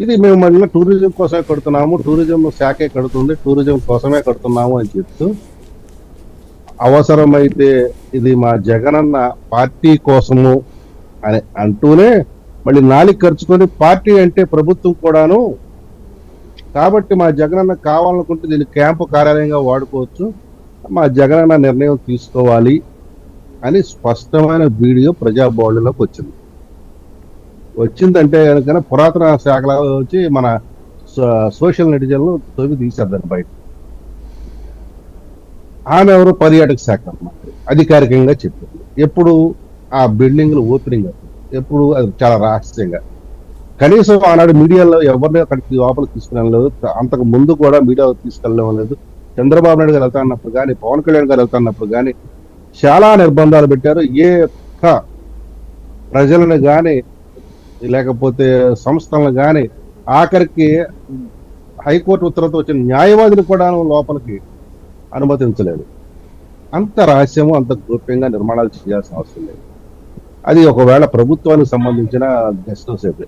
ఇది మేము మళ్ళీ టూరిజం కోసమే కడుతున్నాము, టూరిజం శాఖే కడుతుంది, టూరిజం కోసమే కడుతున్నాము అని చెప్తూ అవసరమైతే ఇది మా జగనన్న పార్టీ కోసము అని అంటూనే మళ్ళీ నాలుగు ఖర్చుకొని పార్టీ అంటే ప్రభుత్వం కూడాను, కాబట్టి మా జగనన్న కావాలనుకుంటే దీన్ని క్యాంపు కార్యాలయంగా వాడుకోవచ్చు, మా జగనన్న నిర్ణయం తీసుకోవాలి అని స్పష్టమైన వీడియో ప్రజాబౌళ్ళలోకి వచ్చింది. వచ్చిందంటే కనుక పురాతన శాఖలో వచ్చి మన సోషల్ నెటిజన్లు తొవి తీసేద్దారు బయట. ఆమె ఎవరు? పర్యాటక శాఖ మంత్రి అధికారికంగా చెప్పింది. ఎప్పుడు ఆ బిల్డింగ్లు ఓపెనింగ్ అవుతుంది, ఎప్పుడు అది చాలా రహస్యంగా, కనీసం ఆనాడు మీడియాలో ఎవరిని అక్కడికి లోపలికి తీసుకెళ్ళలేదు, అంతకు ముందు కూడా మీడియాలో తీసుకెళ్ళడం లేదు. చంద్రబాబు నాయుడు గారు వెళ్తాన్నప్పుడు కానీ, పవన్ కళ్యాణ్ గారు వెళ్తాన్నప్పుడు కానీ చాలా నిర్బంధాలు పెట్టారు. ఏ ఒక్క ప్రజలను కానీ లేకపోతే సంస్థలను కానీ, ఆఖరికి హైకోర్టు ఉత్తర్వులతో వచ్చిన న్యాయవాదులు కూడా లోపలికి అనుమతించలేదు. అంత రహస్యము, అంత గోప్యంగా నిర్మాణాలు చేయాల్సిన అవసరం లేదు. అది ఒకవేళ ప్రభుత్వానికి సంబంధించిన గెస్ట్ హౌస్ అయితే.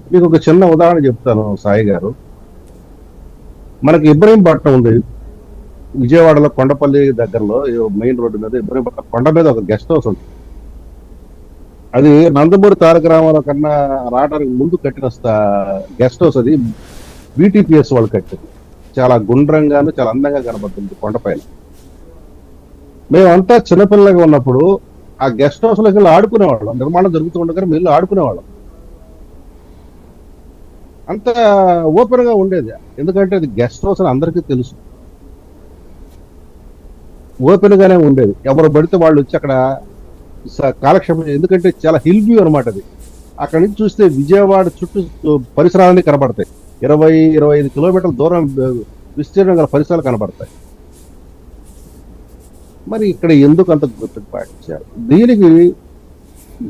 మీకు ఒక చిన్న ఉదాహరణ చెప్తాను సాయి గారు. మనకి ఇబ్రహీంపట్నం ఉంది, విజయవాడలో కొండపల్లి దగ్గరలో మెయిన్ రోడ్డు మీద ఇబ్రహీంపట్నం కొండ మీద ఒక గెస్ట్ హౌస్ ఉంది. అది నందమూరి తారక రామారావు కన్నా రావడానికి ముందు కట్టిన గెస్ట్ హౌస్. అది బీటీపీఎస్ వాళ్ళు కట్టింది. చాలా గుండ్రంగాను చాలా అందంగా కనబడుతుంది కొండపైన. మేమంతా చిన్నపిల్లగా ఉన్నప్పుడు ఆ గెస్ట్ హౌస్ లోకి వెళ్ళి ఆడుకునేవాళ్ళం, నిర్మాణం జరుగుతూ ఉండగానే మేము ఆడుకునేవాళ్ళం. అంత ఓపెన్ గా ఉండేది, ఎందుకంటే అది గెస్ట్ హౌస్ అని అందరికీ తెలుసు. ఓపెన్ గానే ఉండేది, ఎవరు పడితే వాళ్ళు వచ్చి అక్కడ కాలక్షేపం, ఎందుకంటే చాలా హిల్ వ్యూ అనమాట అది. అక్కడి నుంచి చూస్తే విజయవాడ చుట్టూ పరిసరాలన్నీ కనబడతాయి. 20-25 కిలోమీటర్ల దూరం విస్తీర్ణం గల పరిసరాలు కనబడతాయి. మరి ఇక్కడ ఎందుకు అంత గుర్తుపాటించారు? దీనికి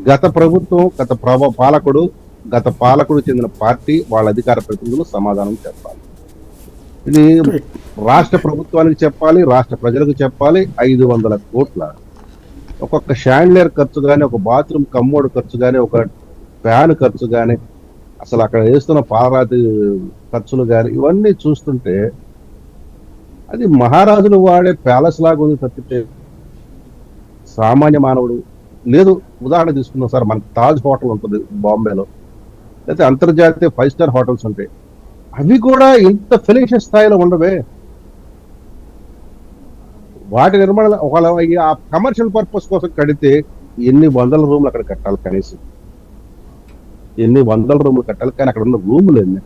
గత ప్రభుత్వం, గత పాలకుడు చెందిన పార్టీ వాళ్ళ అధికార ప్రతినిధులు సమాధానం చెప్పాలి. ఇది రాష్ట్ర ప్రభుత్వానికి చెప్పాలి, రాష్ట్ర ప్రజలకు చెప్పాలి. 500 కోట్ల ఒక్కొక్క షాండ్లియర్ ఖర్చు కానీ, ఒక బాత్రూమ్ కమ్మోడు ఖర్చు కానీ, ఒక ఫ్యాన్ ఖర్చు కానీ, అసలు అక్కడ వేస్తున్న పాలరాతి ఖర్చులు కానీ, ఇవన్నీ చూస్తుంటే అది మహారాజులు వాడే ప్యాలెస్ లాగా ఉంది తప్పితే సామాన్య మానవుడు లేదు. ఉదాహరణ తీసుకుందాం సార్, మనకి తాజ్ హోటల్ ఉంటుంది బాంబేలో, లేకపోతే అంతర్జాతీయ 5 స్టార్ హోటల్స్ ఉంటాయి. అవి కూడా ఇంత ఫినిషింగ్ స్థాయిలో ఉండవే. వాటి నిర్మాణం ఒకవేళ ఆ కమర్షియల్ పర్పస్ కోసం కడితే ఎన్ని వందల రూములు అక్కడ కట్టాలి, కనీసం ఎన్ని వందల రూములు కట్టాలి, కానీ అక్కడ ఉన్న రూములు ఎన్ని